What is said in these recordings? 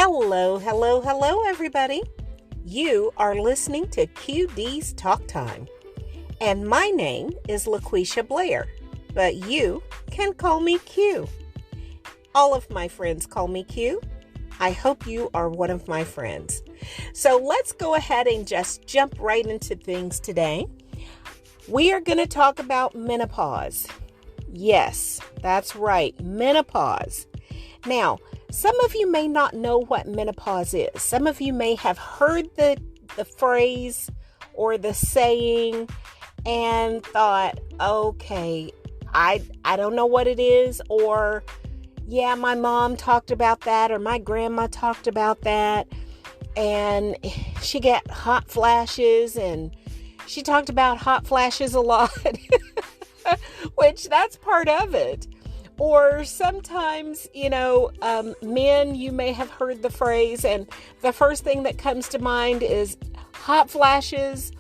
Hello, hello, hello, everybody. You are listening to QD's Talk Time. And my name is LaQuisha Blair, but you can call me Q. All of my friends call me Q. I hope you are one of my friends. So let's go ahead and just jump right into things today. We are going to talk about menopause. Yes, that's right, menopause. Now, some of you may not know what menopause is. Some of you may have heard the phrase or the saying and thought, okay, I don't know what it is, or yeah, my mom talked about that, or my grandma talked about that, and she got hot flashes, and she talked about hot flashes a lot, which that's part of it. Or sometimes, men, you may have heard the phrase, and the first thing that comes to mind is hot flashes,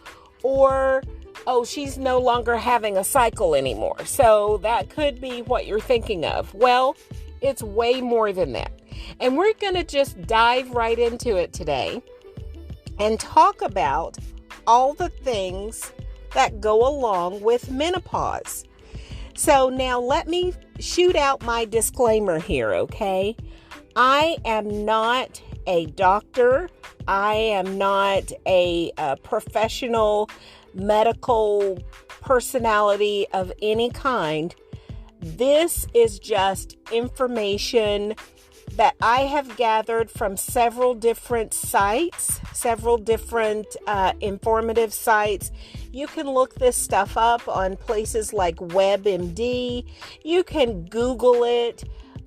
or, oh, she's no longer having a cycle anymore. So that could be what you're thinking of. Well, it's way more than that. And we're going to just dive right into it today and talk about all the things that go along with menopause. So now let me shoot out my disclaimer here, okay? I am not a doctor. I am not a professional medical personality of any kind. This is just information that I have gathered from several different sites, several different informative sites. You can look this stuff up on places like WebMD. You can Google it,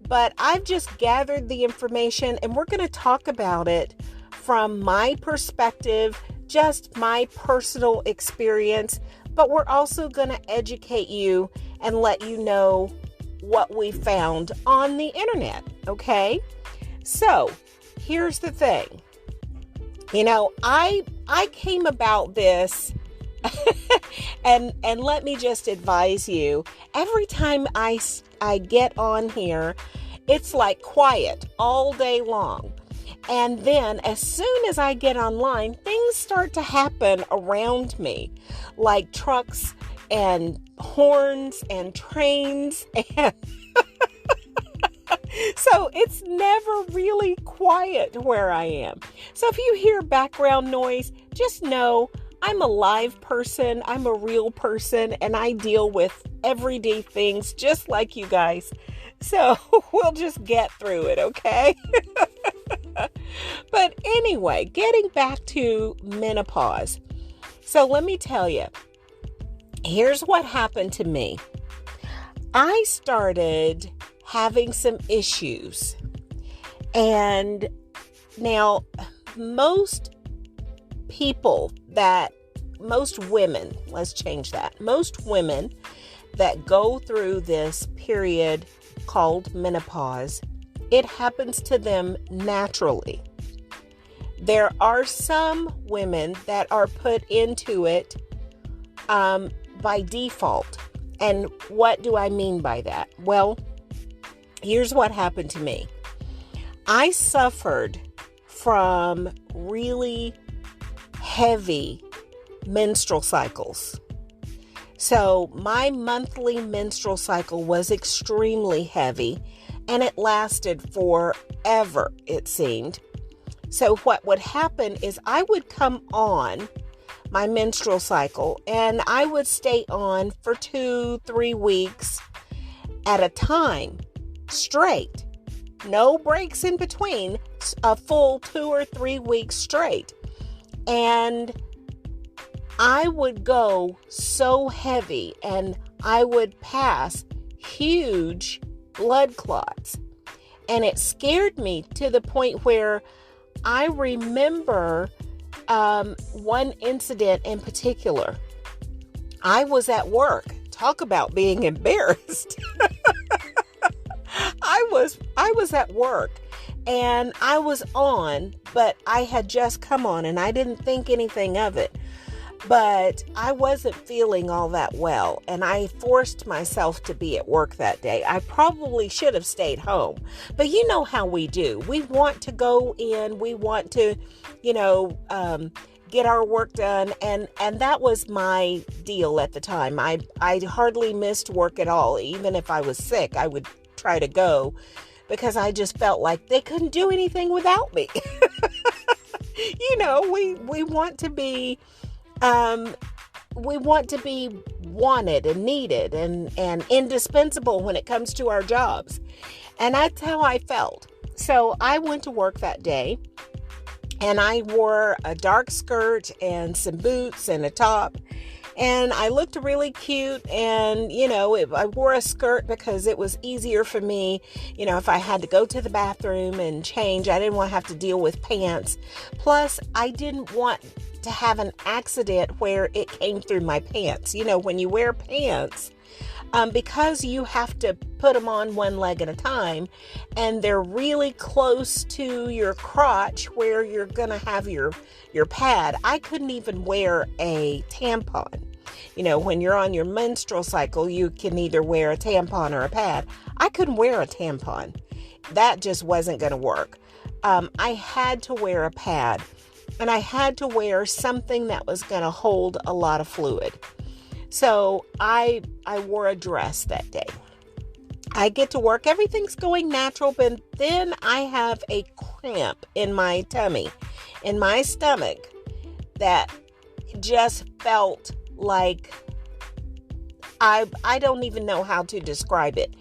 but I've just gathered the information and we're going to talk about it from my perspective, just my personal experience, but we're also going to educate you and let you know what we found on the internet, okay? So, here's the thing. I came about this and let me just advise you, every time I get on here, it's like quiet all day long. And then as soon as I get online, things start to happen around me, like trucks and horns and trains, and so it's never really quiet where I am. So if you hear background noise, just know I'm a live person, I'm a real person, and I deal with everyday things just like you guys. So we'll just get through it, okay? But anyway, getting back to menopause. So let me tell you, here's what happened to me. I started having some issues. And now most women that go through this period called menopause, it happens to them naturally. There are some women that are put into it by default. And what do I mean by that? Well, here's what happened to me. I suffered from really heavy menstrual cycles. So my monthly menstrual cycle was extremely heavy, and it lasted forever, it seemed. So what would happen is I would come on my menstrual cycle and I would stay on for 2-3 weeks at a time, straight. No breaks in between, a full 2 or 3 weeks straight. And I would go so heavy and I would pass huge blood clots. And it scared me to the point where I remember one incident in particular. I was at work. Talk about being embarrassed. I was at work and I was on, but I had just come on and I didn't think anything of it. But I wasn't feeling all that well, and I forced myself to be at work that day. I probably should have stayed home, but you know how we do. We want to go in, we want to, get our work done, and that was my deal at the time. I hardly missed work at all. Even if I was sick, I would try to go because I just felt like they couldn't do anything without me. We want to be wanted and needed and indispensable when it comes to our jobs. And that's how I felt. So I went to work that day, and I wore a dark skirt and some boots and a top. And I looked really cute, and, I wore a skirt because it was easier for me. If I had to go to the bathroom and change, I didn't want to have to deal with pants. Plus, I didn't want to have an accident where it came through my pants. When you wear pants, because you have to put them on one leg at a time, and they're really close to your crotch where you're going to have your pad. I couldn't even wear a tampon. When you're on your menstrual cycle, you can either wear a tampon or a pad. I couldn't wear a tampon. That just wasn't going to work. I had to wear a pad, and I had to wear something that was going to hold a lot of fluid. So I wore a dress that day. I get to work, everything's going natural, but then I have a cramp in my tummy, in my stomach, that just felt like, I don't even know how to describe it.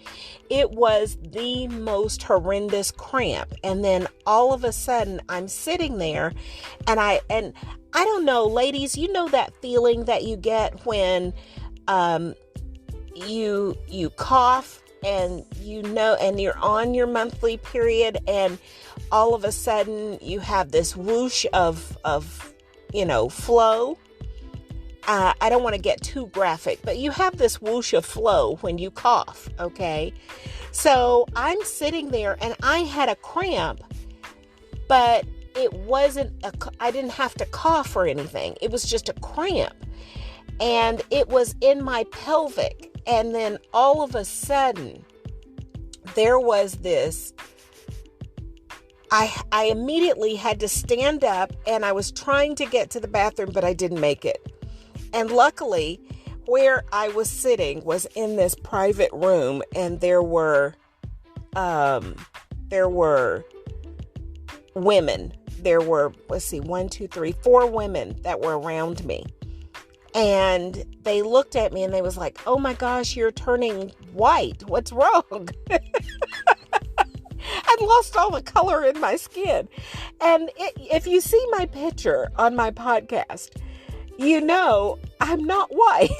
It was the most horrendous cramp. And then all of a sudden I'm sitting there, and I don't know, ladies, you know that feeling that you get when you cough, and and you're on your monthly period, and all of a sudden you have this whoosh of flow. I don't want to get too graphic, but you have this whoosh of flow when you cough, okay? So I'm sitting there, and I had a cramp, but it wasn't, I didn't have to cough or anything. It was just a cramp, and it was in my pelvic. And then all of a sudden, there was this, I immediately had to stand up, and I was trying to get to the bathroom, but I didn't make it. And luckily, where I was sitting was in this private room, and there were women. There were, 4 women that were around me. And they looked at me, and they was like, "Oh my gosh, you're turning white. What's wrong?" I'd lost all the color in my skin. And if you see my picture on my podcast, I'm not white.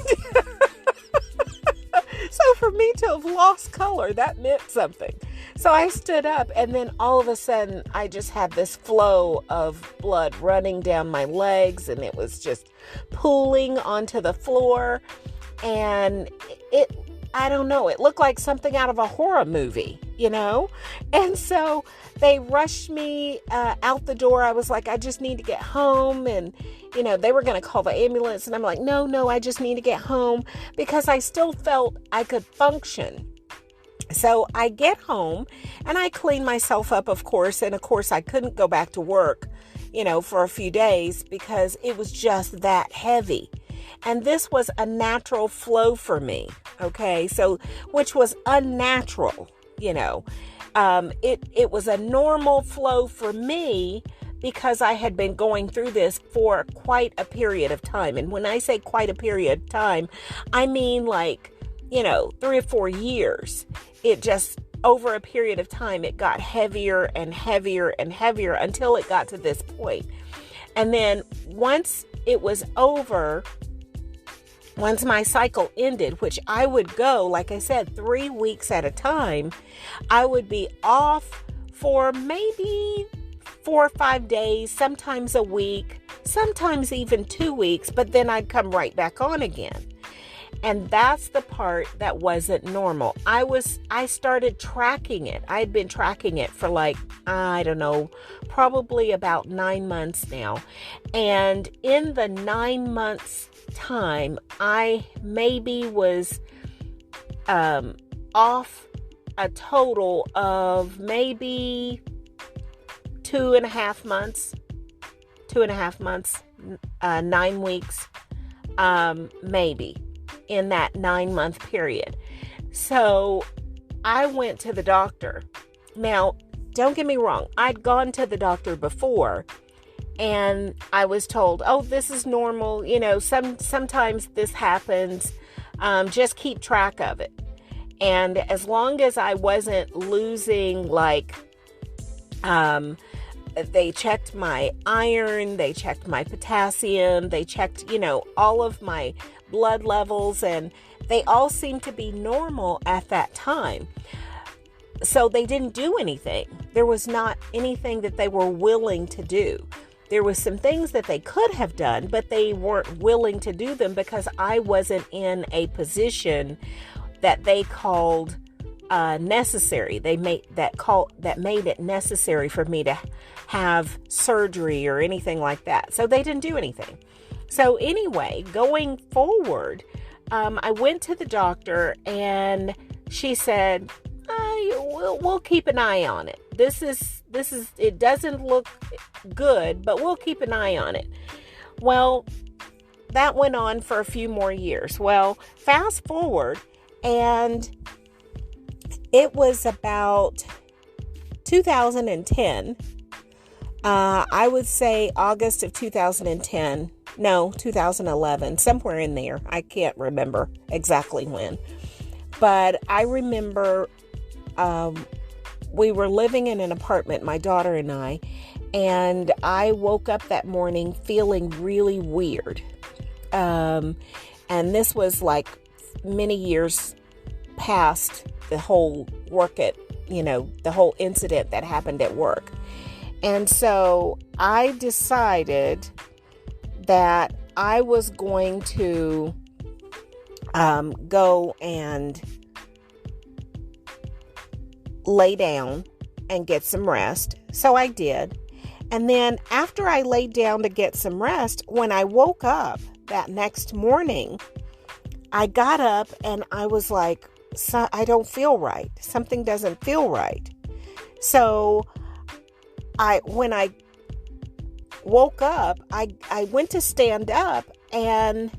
So for me to have lost color, that meant something. So I stood up, and then all of a sudden I just had this flow of blood running down my legs, and it was just pooling onto the floor. And I don't know, it looked like something out of a horror movie, And so they rushed me out the door. I was like, I just need to get home. And, they were going to call the ambulance. And I'm like, no, I just need to get home, because I still felt I could function. So I get home, and I clean myself up, of course. And of course, I couldn't go back to work, for a few days, because it was just that heavy. And this was a natural flow for me. Okay. So, which was unnatural, it was a normal flow for me, because I had been going through this for quite a period of time. And when I say quite a period of time, I mean 3 or 4 years. It just, over a period of time, it got heavier and heavier and heavier until it got to this point. And then once it was over, once my cycle ended, which I would go, like I said, 3 weeks at a time, I would be off for maybe 4 or 5 days, sometimes a week, sometimes even 2 weeks, but then I'd come right back on again. And that's the part that wasn't normal. I started tracking it. I'd been tracking it for like, I don't know, probably about 9 months now. And in the 9 months time, I maybe was off a total of maybe 2.5 months, 9 weeks, maybe in that 9-month period. So I went to the doctor. Now, don't get me wrong. I'd gone to the doctor before and I was told, oh, this is normal. You know, sometimes this happens. Just keep track of it. And as long as I wasn't losing, like, they checked my iron, they checked my potassium, they checked, all of my blood levels, and they all seemed to be normal at that time. So they didn't do anything. There was not anything that they were willing to do. There was some things that they could have done, but they weren't willing to do them because I wasn't in a position that they called necessary. They made it necessary for me to have surgery or anything like that. So they didn't do anything. So anyway, going forward, I went to the doctor and she said, we'll keep an eye on it. This is, it doesn't look good, but we'll keep an eye on it. Well, that went on for a few more years. Well, fast forward, and it was about 2010. I would say August of 2010. No, 2011, somewhere in there. I can't remember exactly when. But I remember we were living in an apartment, my daughter and I woke up that morning feeling really weird. And this was like many years past the whole the whole incident that happened at work. And so I decided that I was going to go and lay down and get some rest. So I did. And then after I laid down to get some rest, when I woke up that next morning, I got up and I was like, I don't feel right. Something doesn't feel right. So when I woke up, I went to stand up and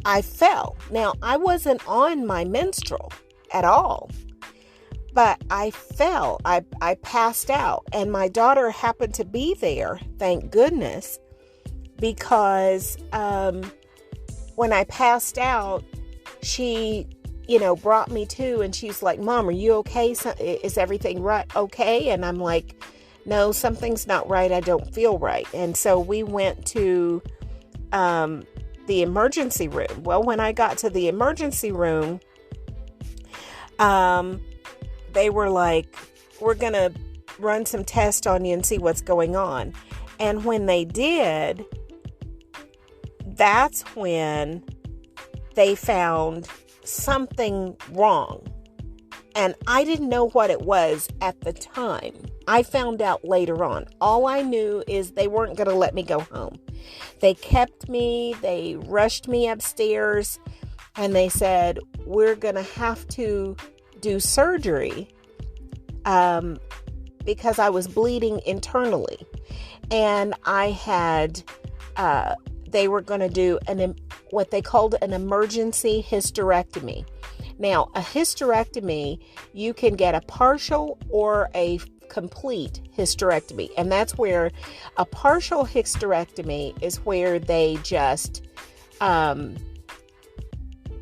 I fell. Now, I wasn't on my menstrual at all, but I fell. I passed out, and my daughter happened to be there, thank goodness, because when I passed out, she brought me to, and she's like, Mom, are you okay? Is everything right? Okay. And I'm like, no, something's not right. I don't feel right. And so we went to the emergency room. Well, when I got to the emergency room, they were like, we're going to run some tests on you and see what's going on. And when they did, that's when they found something wrong. And I didn't know what it was at the time. I found out later on. All I knew is they weren't going to let me go home. They kept me, they rushed me upstairs, and they said, we're going to have to do surgery because I was bleeding internally. And I had, they were going to do what they called an emergency hysterectomy. Now, a hysterectomy, you can get a partial or a complete hysterectomy. And that's where a partial hysterectomy is where they just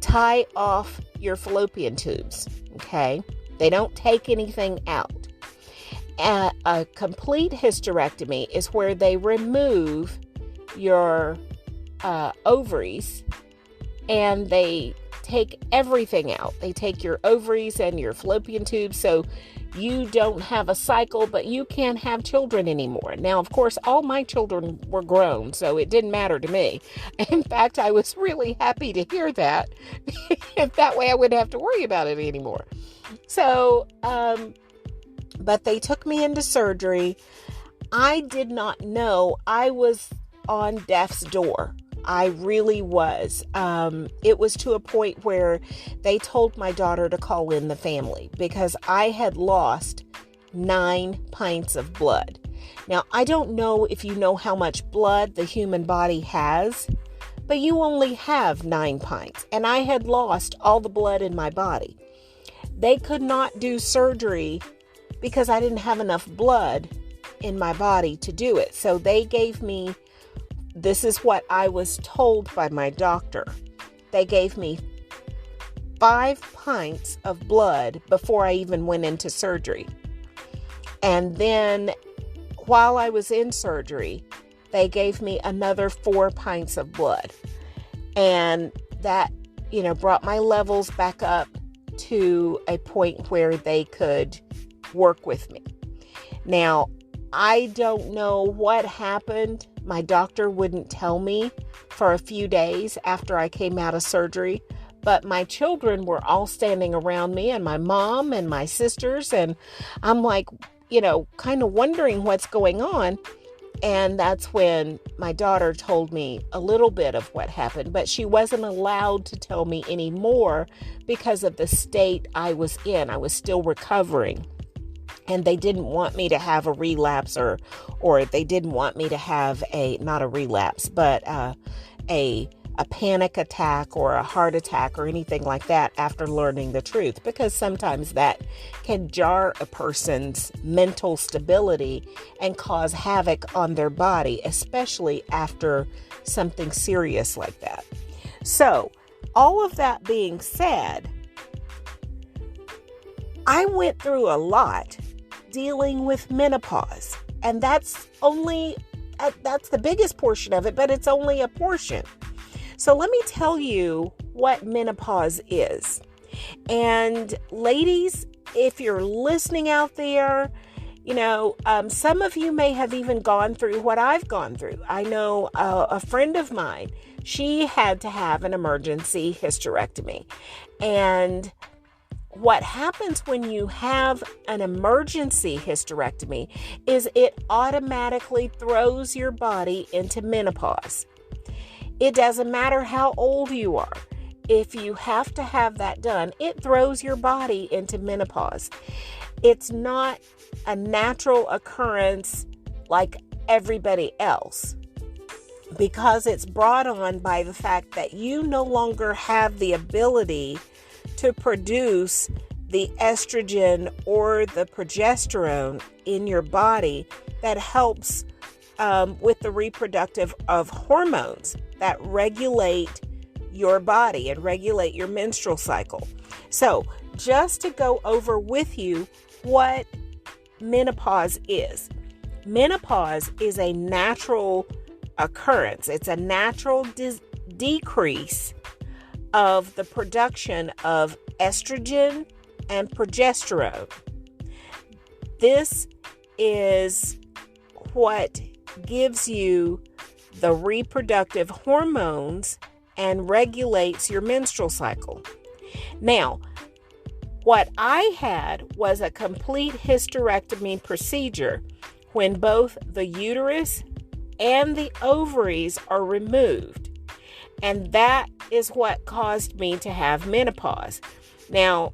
tie off your fallopian tubes. Okay. They don't take anything out. A complete hysterectomy is where they remove your ovaries and they take everything out. They take your ovaries and your fallopian tubes, so you don't have a cycle, but you can't have children anymore. Now, of course, all my children were grown, so it didn't matter to me. In fact, I was really happy to hear that. If that way I wouldn't have to worry about it anymore. So, but they took me into surgery. I did not know I was on death's door. I really was. It was to a point where they told my daughter to call in the family because I had lost 9 pints of blood. Now, I don't know if you know how much blood the human body has, but you only have 9 pints, and I had lost all the blood in my body. They could not do surgery because I didn't have enough blood in my body to do it. So they gave me, this is what I was told by my doctor. They gave me 5 pints of blood before I even went into surgery. And then while I was in surgery, they gave me another 4 pints of blood. And that, brought my levels back up to a point where they could work with me. Now, I don't know what happened. My doctor wouldn't tell me for a few days after I came out of surgery, but my children were all standing around me, and my mom and my sisters, and I'm like, kind of wondering what's going on. And that's when my daughter told me a little bit of what happened, but she wasn't allowed to tell me any more because of the state I was in. I was still recovering, and they didn't want me to have a relapse or they didn't want me to have not a relapse, but a panic attack or a heart attack or anything like that after learning the truth, because sometimes that can jar a person's mental stability and cause havoc on their body, especially after something serious like that. So, all of that being said, I went through a lot dealing with menopause, and that's the biggest portion of it, but it's only a portion. So let me tell you what menopause is. And ladies, if you're listening out there, some of you may have even gone through what I've gone through. I know a friend of mine, she had to have an emergency hysterectomy. And what happens when you have an emergency hysterectomy is it automatically throws your body into menopause. It doesn't matter how old you are. If you have to have that done, it throws your body into menopause. It's not a natural occurrence like everybody else, because it's brought on by the fact that you no longer have the ability to produce the estrogen or the progesterone in your body that helps with the reproductive of hormones that regulate your body and regulate your menstrual cycle. So just to go over with you what menopause is. Menopause is a natural occurrence. It's a natural decrease of the production of estrogen and progesterone. This is what gives you the reproductive hormones and regulates your menstrual cycle. Now, what I had was a complete hysterectomy procedure when both the uterus and the ovaries are removed. And that is what caused me to have menopause. Now,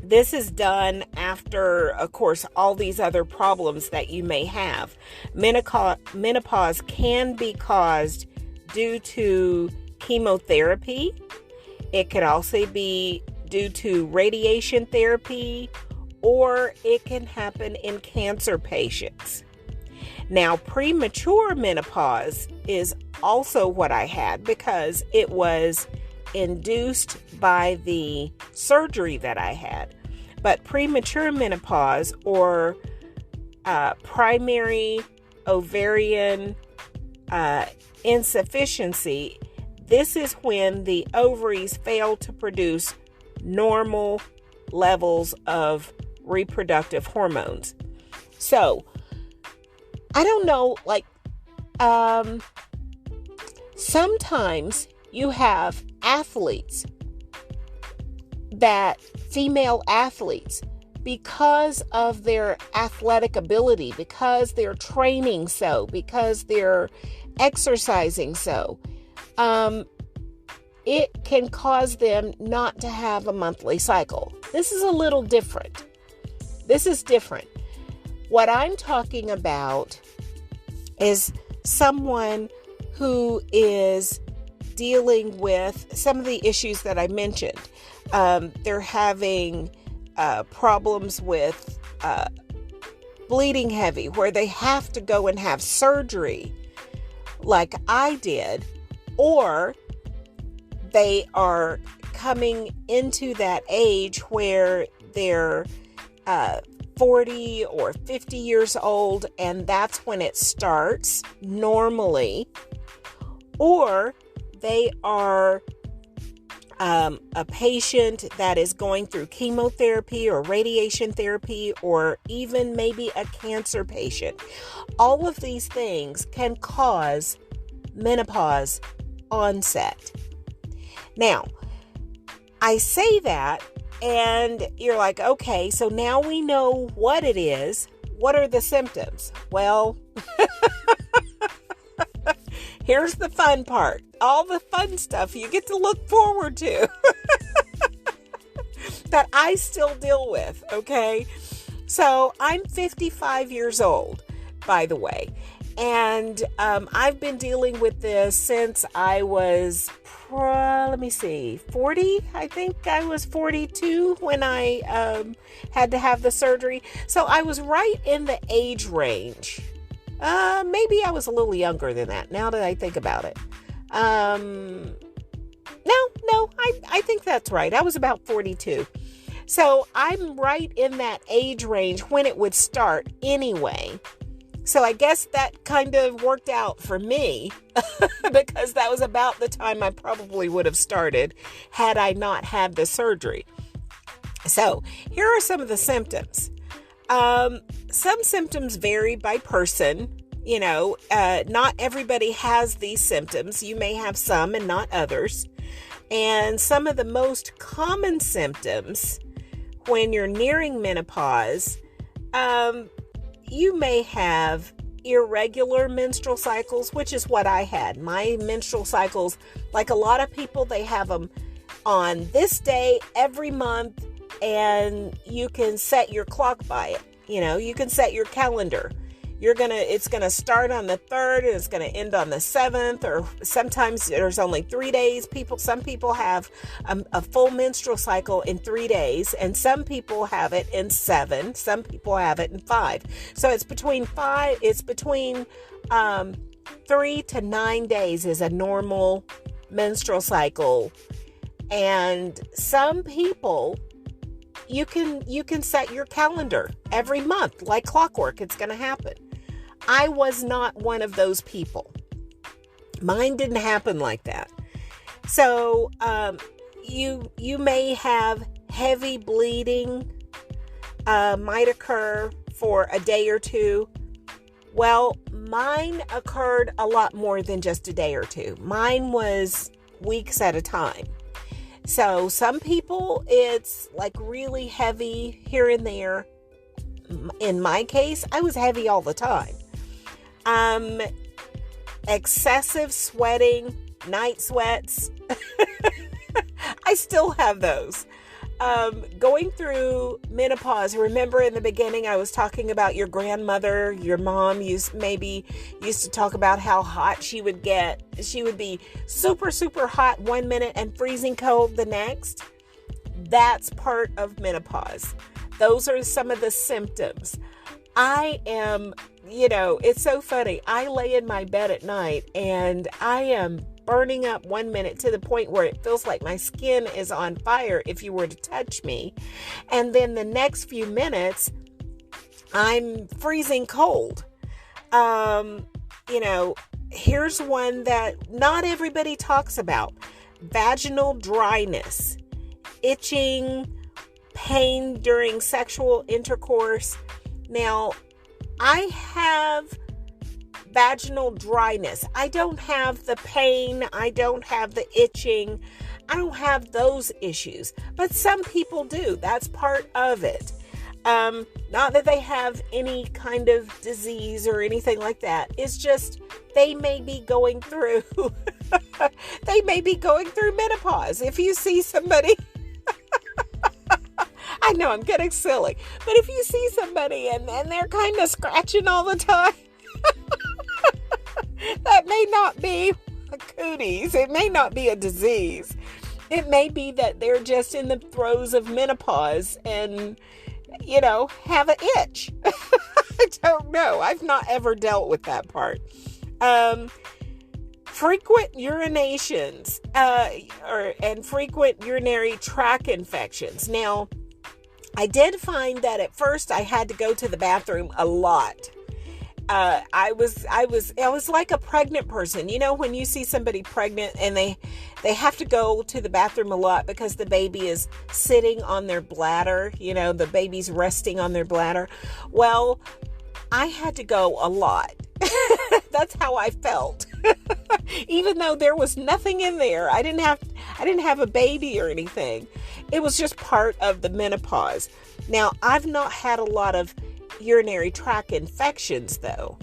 this is done after, of course, all these other problems that you may have. Menopause can be caused due to chemotherapy. It could also be due to radiation therapy, or it can happen in cancer patients. Now, premature menopause is also what I had because it was induced by the surgery that I had. But premature menopause or primary ovarian insufficiency, This is when the ovaries fail to produce normal levels of reproductive hormones. So, I don't know, sometimes you have female athletes, because of their athletic ability, because they're training so, because they're exercising so, it can cause them not to have a monthly cycle. This is a little different. This is different. What I'm talking about is someone who is dealing with some of the issues that I mentioned. They're having problems with bleeding heavy, where they have to go and have surgery like I did, or they are coming into that age where they're 40 or 50 years old, and that's when it starts normally, or they are a patient that is going through chemotherapy or radiation therapy, or even maybe a cancer patient. All of these things can cause menopause onset. Now, I say that, and you're like, okay, so now we know what it is. What are the symptoms? Well, here's the fun part. All the fun stuff you get to look forward to that I still deal with, okay? So I'm 55 years old, by the way. And I've been dealing with this since I was, 40? I think I was 42 when I had to have the surgery. So I was right in the age range. Maybe I was a little younger than that, now that I think about it. No, I think that's right. I was about 42. So I'm right in that age range when it would start anyway. So I guess that kind of worked out for me because that was about the time I probably would have started had I not had the surgery. So here are some of the symptoms. Some symptoms vary by person. Not everybody has these symptoms. You may have some and not others. And some of the most common symptoms when you're nearing menopause, you may have irregular menstrual cycles, which is what I had. My menstrual cycles, like a lot of people, they have them on this day every month, and you can set your clock by it. You can set your calendar. It's gonna start on the 3rd and it's gonna end on the 7th, or sometimes there's only 3 days. Some people have a full menstrual cycle in 3 days, and some people have it in 7. Some people have it in 5. So it's between 3 to 9 days is a normal menstrual cycle. And some people, you can set your calendar every month like clockwork. It's going to happen. I was not one of those people. Mine didn't happen like that. So you may have heavy bleeding, might occur for a day or two. Well, mine occurred a lot more than just a day or two. Mine was weeks at a time. So some people, it's like really heavy here and there. In my case, I was heavy all the time. Excessive sweating, night sweats. I still have those. Going through menopause, remember in the beginning I was talking about your grandmother, your mom used to talk about how hot she would get. She would be super, super hot one minute and freezing cold the next. That's part of menopause. Those are some of the symptoms. I am, it's so funny. I lay in my bed at night and I am burning up one minute to the point where it feels like my skin is on fire if you were to touch me. And then the next few minutes, I'm freezing cold. Here's one that not everybody talks about. Vaginal dryness, itching, pain during sexual intercourse. Now, I have vaginal dryness. I don't have the pain. I don't have the itching. I don't have those issues. But some people do. That's part of it. Not that they have any kind of disease or anything like that. It's just they may be going through they may be going through menopause. If you see somebody I know I'm getting silly, but if you see somebody and they're kind of scratching all the time, that may not be a cooties. It may not be a disease. It may be that they're just in the throes of menopause and, have an itch. I don't know. I've not ever dealt with that part. Frequent urinations and frequent urinary tract infections. Now, I did find that at first I had to go to the bathroom a lot. I was like a pregnant person. When you see somebody pregnant and they have to go to the bathroom a lot because the baby is sitting on their bladder, the baby's resting on their bladder. Well, I had to go a lot. That's how I felt. Even though there was nothing in there. I didn't have a baby or anything. It was just part of the menopause. Now, I've not had a lot of urinary tract infections though.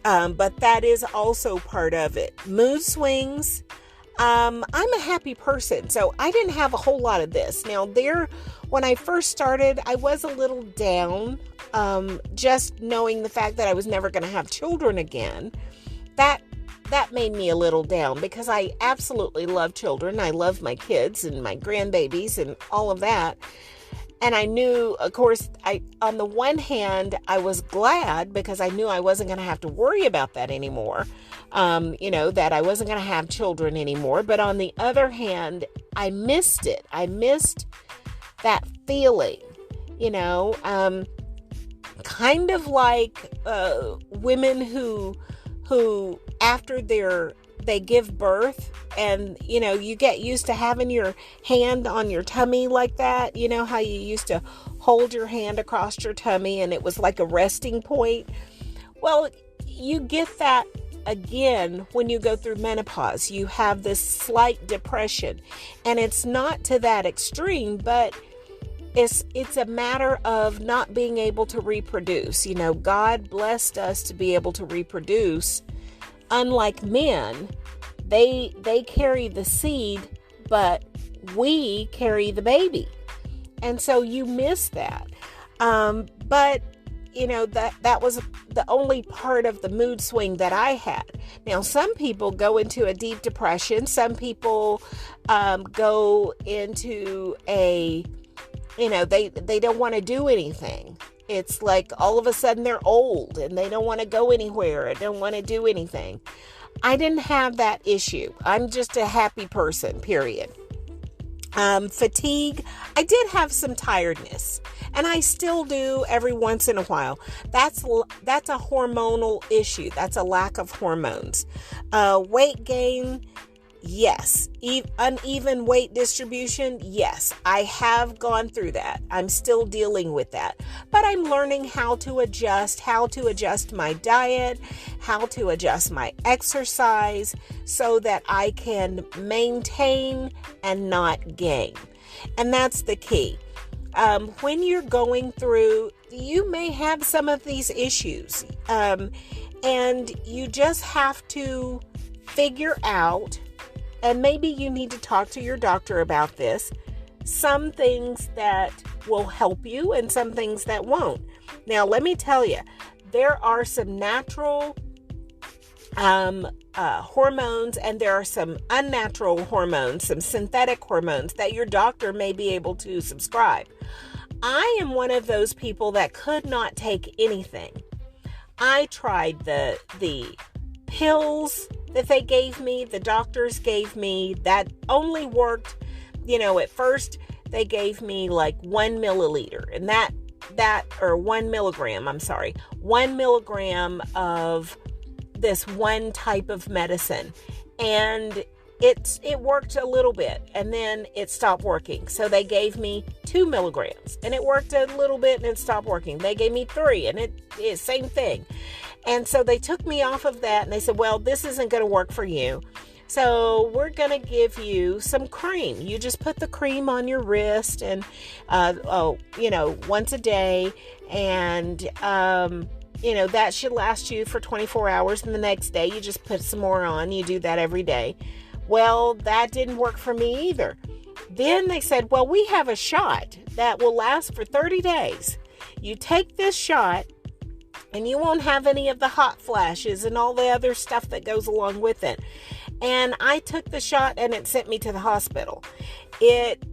But that is also part of it. Mood swings. I'm a happy person, so I didn't have a whole lot of this. Now when I first started, I was a little down, just knowing the fact that I was never going to have children again. That made me a little down because I absolutely love children. I love my kids and my grandbabies and all of that. And I knew, of course, on the one hand, I was glad because I knew I wasn't going to have to worry about that anymore. That I wasn't going to have children anymore. But on the other hand, I missed it. I missed that feeling, kind of like women who after they give birth and, you get used to having your hand on your tummy like that. You know how you used to hold your hand across your tummy and it was like a resting point? Well, you get that again when you go through menopause. You have this slight depression, and it's not to that extreme, but it's a matter of not being able to reproduce. God blessed us to be able to reproduce. Unlike men, they carry the seed, but we carry the baby. And so you miss that. But that was the only part of the mood swing that I had. Now, some people go into a deep depression. Some people go into they don't want to do anything. It's like all of a sudden they're old and they don't want to go anywhere. They don't want to do anything. I didn't have that issue. I'm just a happy person, period. Fatigue. I did have some tiredness, and I still do every once in a while. That's a hormonal issue. That's a lack of hormones. Weight gain. Yes. Uneven weight distribution. Yes. I have gone through that. I'm still dealing with that. But I'm learning how to adjust my diet, how to adjust my exercise so that I can maintain and not gain. And that's the key. When you're going through, you may have some of these issues. And you just have to figure out, and maybe you need to talk to your doctor about this, some things that will help you and some things that won't. Now, let me tell you, there are some natural hormones and there are some unnatural hormones, some synthetic hormones that your doctor may be able to prescribe. I am one of those people that could not take anything. I tried the pills that they gave me, the doctors gave me, that only worked, at first they gave me like 1 milliliter and or 1 milligram, 1 milligram of this one type of medicine, and it worked a little bit, and then it stopped working. So they gave me 2 milligrams, and it worked a little bit, and it stopped working. They gave me 3, and it same thing. And so they took me off of that, and they said, well, this isn't going to work for you. So we're going to give you some cream. You just put the cream on your wrist and, once a day. And, that should last you for 24 hours. And the next day you just put some more on. You do that every day. Well, that didn't work for me either. Then they said, well, we have a shot that will last for 30 days. You take this shot and you won't have any of the hot flashes and all the other stuff that goes along with it. And I took the shot and it sent me to the hospital. It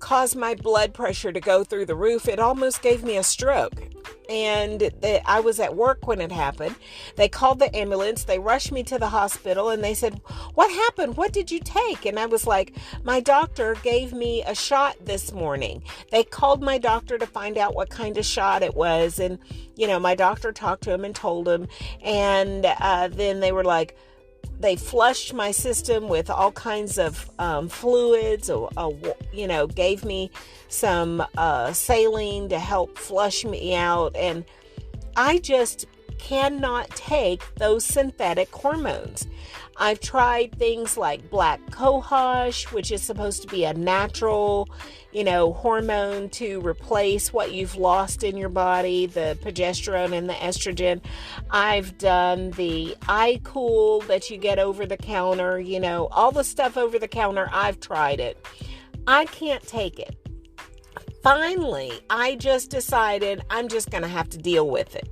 caused my blood pressure to go through the roof. It almost gave me a stroke. And I was at work when it happened. They called the ambulance. They rushed me to the hospital and they said, what happened? What did you take? And I was like, my doctor gave me a shot this morning. They called my doctor to find out what kind of shot it was. And, my doctor talked to him and told him. And then they were like, they flushed my system with all kinds of fluids, gave me some saline to help flush me out. And I just cannot take those synthetic hormones. I've tried things like black cohosh, which is supposed to be a natural, hormone to replace what you've lost in your body, the progesterone and the estrogen. I've done the iCool that you get over the counter, all the stuff over the counter. I've tried it. I can't take it. Finally, I just decided I'm just going to have to deal with it.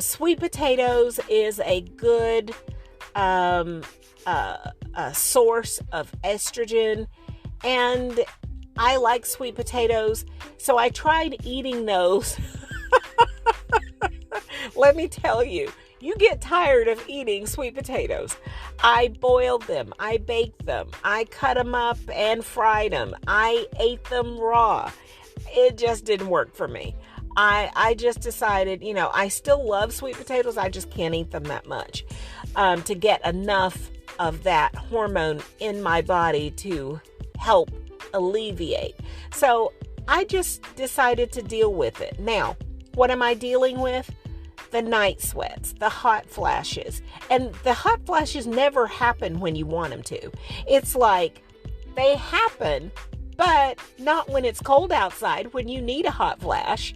Sweet potatoes is a good source of estrogen, and I like sweet potatoes, so I tried eating those. Let me tell you, you get tired of eating sweet potatoes. I boiled them, I baked them, I cut them up and fried them, I ate them raw. It just didn't work for me. I just decided, I still love sweet potatoes. I just can't eat them that much to get enough of that hormone in my body to help alleviate. So I just decided to deal with it. Now, what am I dealing with? The night sweats, the hot flashes. And the hot flashes never happen when you want them to. It's like they happen, but not when it's cold outside, when you need a hot flash.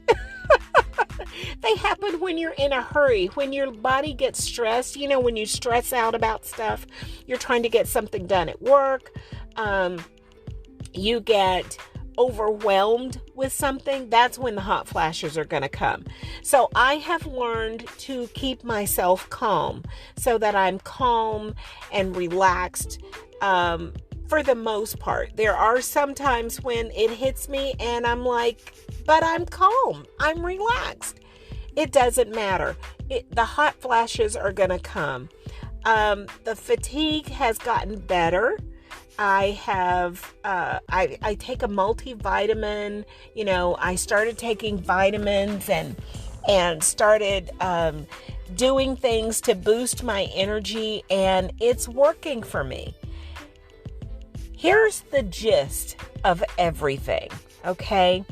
They happen when you're in a hurry, when your body gets stressed, when you stress out about stuff, you're trying to get something done at work, you get overwhelmed with something, that's when the hot flashes are going to come. So I have learned to keep myself calm so that I'm calm and relaxed, for the most part. There are some times when it hits me and I'm like, but I'm calm, I'm relaxed. It doesn't matter. The hot flashes are going to come. The fatigue has gotten better. I have, I take a multivitamin, I started taking vitamins and started, doing things to boost my energy, and it's working for me. Here's the gist of everything, okay?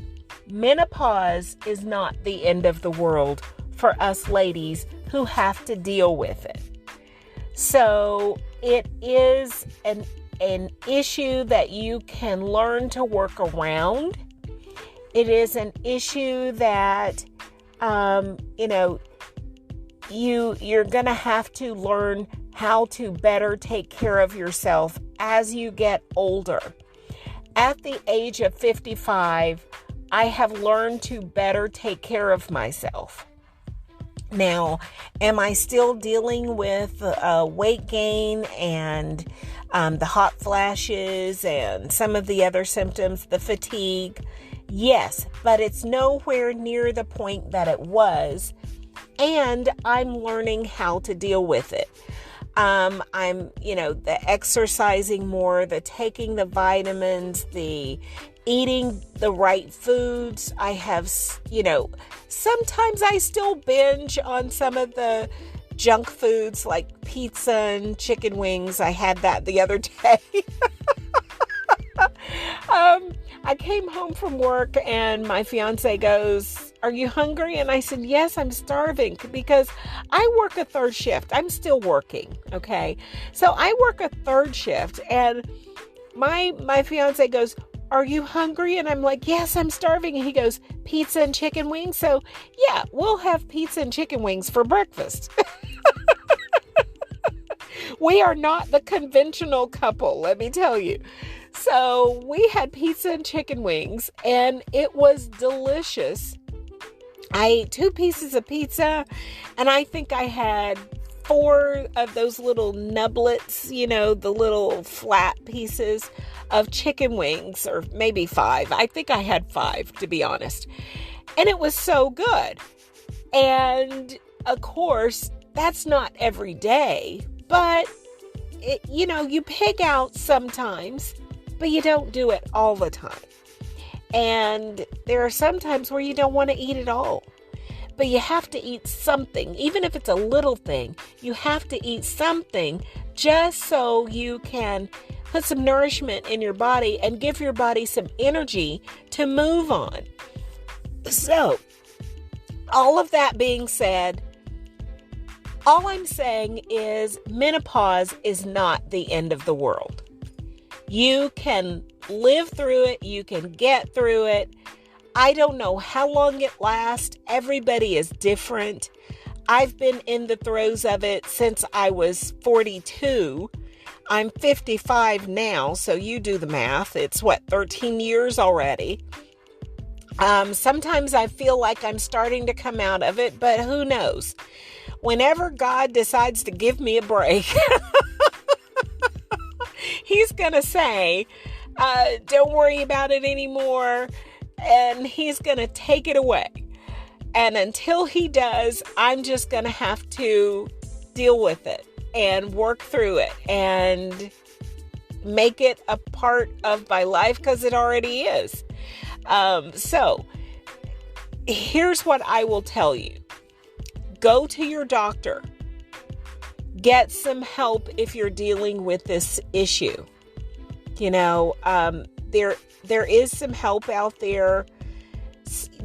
Menopause is not the end of the world for us ladies who have to deal with it. So it is an issue that you can learn to work around. It is an issue that, you're going to have to learn how to better take care of yourself as you get older. At the age of 55, I have learned to better take care of myself. Now, am I still dealing with weight gain and the hot flashes and some of the other symptoms, the fatigue? Yes, but it's nowhere near the point that it was, and I'm learning how to deal with it. I'm, the exercising more, the taking the vitamins, the eating the right foods. I have, sometimes I still binge on some of the junk foods like pizza and chicken wings. I had that the other day. I came home from work and my fiance goes, "Are you hungry?" And I said, "Yes, I'm starving," because I work a third shift. I'm still working. Okay. So I work a third shift and my fiance goes, "Are you hungry?" And I'm like, "Yes, I'm starving." And he goes, "Pizza and chicken wings?" So yeah, we'll have pizza and chicken wings for breakfast. We are not the conventional couple, let me tell you. So we had pizza and chicken wings and it was delicious. I ate 2 pieces of pizza and I think I had 4 of those little nublets, the little flat pieces of chicken wings, or maybe 5. I think I had 5, to be honest. And it was so good. And of course, that's not every day, but you pig out sometimes, but you don't do it all the time. And there are some times where you don't want to eat at all. But you have to eat something, even if it's a little thing. You have to eat something just so you can put some nourishment in your body and give your body some energy to move on. So, all of that being said, all I'm saying is menopause is not the end of the world. You can live through it. You can get through it. I don't know how long it lasts. Everybody is different. I've been in the throes of it since I was 42. I'm 55 now, so you do the math. It's 13 years already. Sometimes I feel like I'm starting to come out of it, but who knows? Whenever God decides to give me a break, He's going to say, don't worry about it anymore. And He's going to take it away. And until He does, I'm just going to have to deal with it and work through it and make it a part of my life, because it already is. So here's what I will tell you. Go to your doctor. Get some help if you're dealing with this issue. There is some help out there.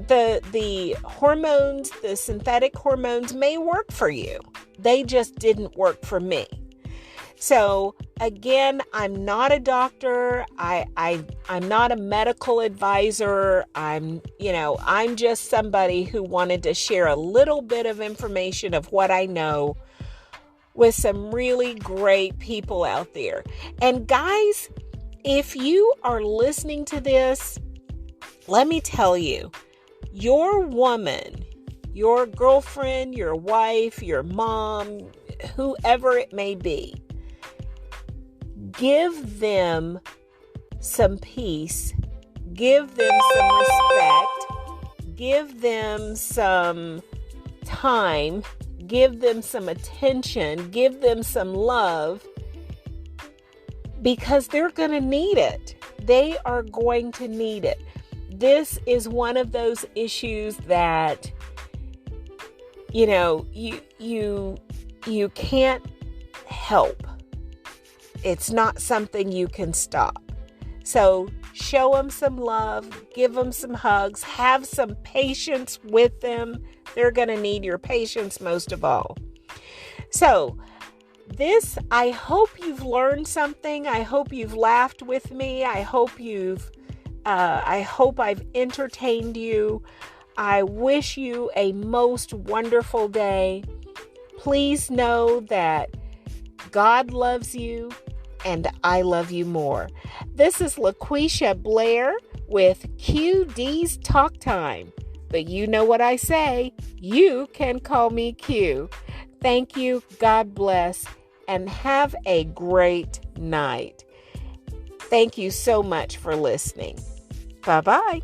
The hormones, the synthetic hormones may work for you. They just didn't work for me. So again, I'm not a doctor. I'm not a medical advisor. I'm just somebody who wanted to share a little bit of information of what I know with some really great people out there. And guys, if you are listening to this, let me tell you, your woman, your girlfriend, your wife, your mom, whoever it may be, give them some peace, give them some respect, give them some time, give them some attention, give them some love, because they're going to need it. They are going to need it. This is one of those issues that, you can't help. It's not something you can stop. So show them some love, give them some hugs, have some patience with them. They're going to need your patience most of all. So I hope you've learned something. I hope you've laughed with me. I hope I've entertained you. I wish you a most wonderful day. Please know that God loves you and I love you more. This is LaQuisha Blair with QD's Talk Time. But you know what I say, you can call me Q. Thank you, God bless, and have a great night. Thank you so much for listening. Bye-bye.